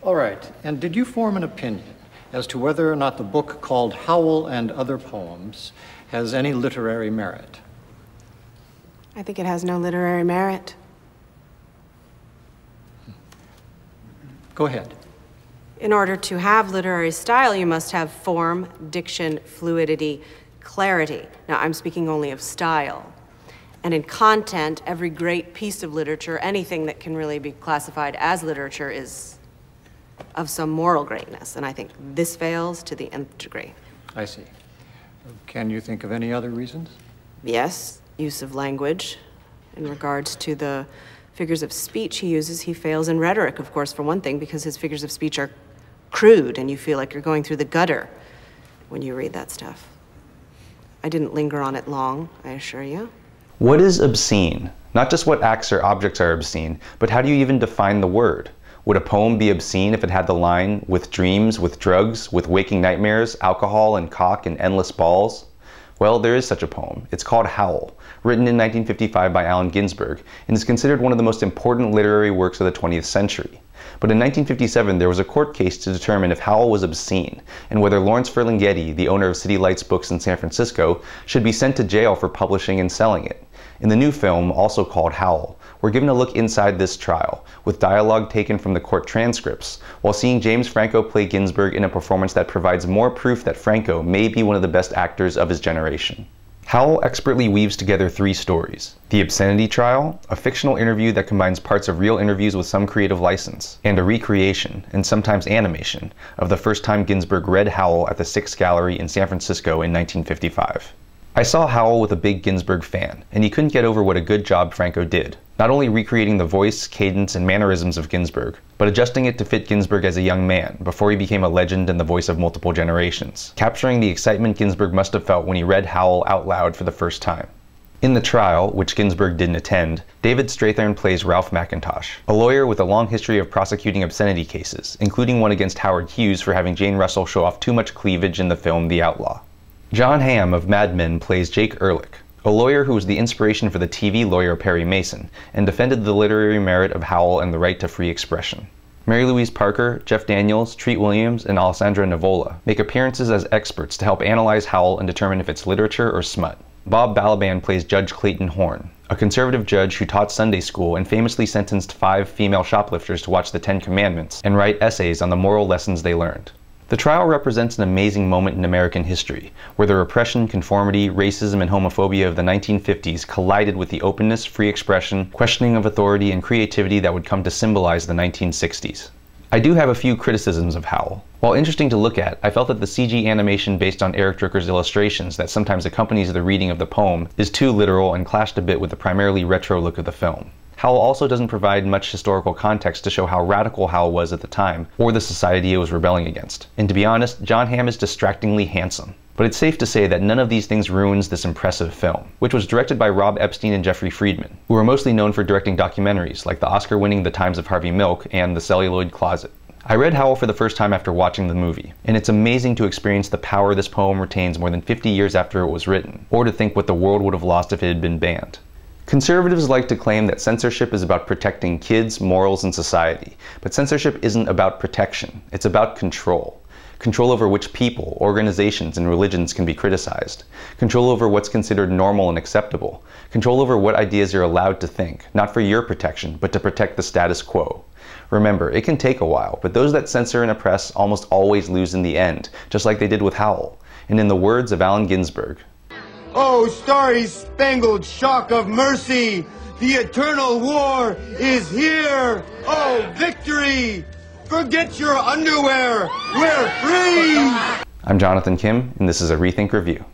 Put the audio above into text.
All right, and did you form an opinion as to whether or not the book called Howl and Other Poems has any literary merit? I think it has no literary merit. Go ahead. In order to have literary style, you must have form, diction, fluidity, clarity. Now, I'm speaking only of style. And in content, every great piece of literature, anything that can really be classified as literature, is of some moral greatness. And I think this fails to the nth degree. I see. Can you think of any other reasons? Yes, use of language. In regards to the figures of speech he uses, he fails in rhetoric, of course, for one thing, because his figures of speech are crude, and you feel like you're going through the gutter when you read that stuff. I didn't linger on it long, I assure you. What is obscene? Not just what acts or objects are obscene, but how do you even define the word? Would a poem be obscene if it had the line, with dreams, with drugs, with waking nightmares, alcohol and cock and endless balls? Well, there is such a poem. It's called Howl, written in 1955 by Allen Ginsberg, and is considered one of the most important literary works of the 20th century. But in 1957, there was a court case to determine if Howl was obscene, and whether Lawrence Ferlinghetti, the owner of City Lights Books in San Francisco, should be sent to jail for publishing and selling it. In the new film, also called Howl, we're given a look inside this trial, with dialogue taken from the court transcripts, while seeing James Franco play Ginsberg in a performance that provides more proof that Franco may be one of the best actors of his generation. Howl expertly weaves together three stories: the obscenity trial, a fictional interview that combines parts of real interviews with some creative license, and a recreation, and sometimes animation, of the first time Ginsberg read Howl at the Sixth Gallery in San Francisco in 1955. I saw Howl with a big Ginsberg fan, and he couldn't get over what a good job Franco did, not only recreating the voice, cadence, and mannerisms of Ginsberg, but adjusting it to fit Ginsberg as a young man, before he became a legend and the voice of multiple generations, capturing the excitement Ginsberg must have felt when he read Howl out loud for the first time. In the trial, which Ginsberg didn't attend, David Strathairn plays Ralph McIntosh, a lawyer with a long history of prosecuting obscenity cases, including one against Howard Hughes for having Jane Russell show off too much cleavage in the film The Outlaw. John Hamm of Mad Men plays Jake Ehrlich, a lawyer who was the inspiration for the TV lawyer Perry Mason, and defended the literary merit of Howl and the right to free expression. Mary Louise Parker, Jeff Daniels, Treat Williams, and Alessandra Nivola make appearances as experts to help analyze Howl and determine if it's literature or smut. Bob Balaban plays Judge Clayton Horn, a conservative judge who taught Sunday school and famously sentenced 5 female shoplifters to watch the 10 Commandments and write essays on the moral lessons they learned. The trial represents an amazing moment in American history, where the repression, conformity, racism, and homophobia of the 1950s collided with the openness, free expression, questioning of authority, and creativity that would come to symbolize the 1960s. I do have a few criticisms of Howl. While interesting to look at, I felt that the CG animation based on Eric Drucker's illustrations that sometimes accompanies the reading of the poem is too literal and clashed a bit with the primarily retro look of the film. Howl also doesn't provide much historical context to show how radical Howl was at the time, or the society it was rebelling against. And to be honest, John Hamm is distractingly handsome. But it's safe to say that none of these things ruins this impressive film, which was directed by Rob Epstein and Jeffrey Friedman, who are mostly known for directing documentaries like the Oscar-winning The Times of Harvey Milk and The Celluloid Closet. I read Howl for the first time after watching the movie, and it's amazing to experience the power this poem retains more than 50 years after it was written, or to think what the world would have lost if it had been banned. Conservatives like to claim that censorship is about protecting kids, morals, and society, but censorship isn't about protection, it's about control. Control over which people, organizations, and religions can be criticized. Control over what's considered normal and acceptable. Control over what ideas you're allowed to think, not for your protection, but to protect the status quo. Remember, it can take a while, but those that censor and oppress almost always lose in the end, just like they did with Howl. And in the words of Allen Ginsberg, "Oh, starry-spangled shock of mercy, the eternal war is here! Oh, victory! Forget your underwear! We're free!" I'm Jonathan Kim, and this is a ReThink Review.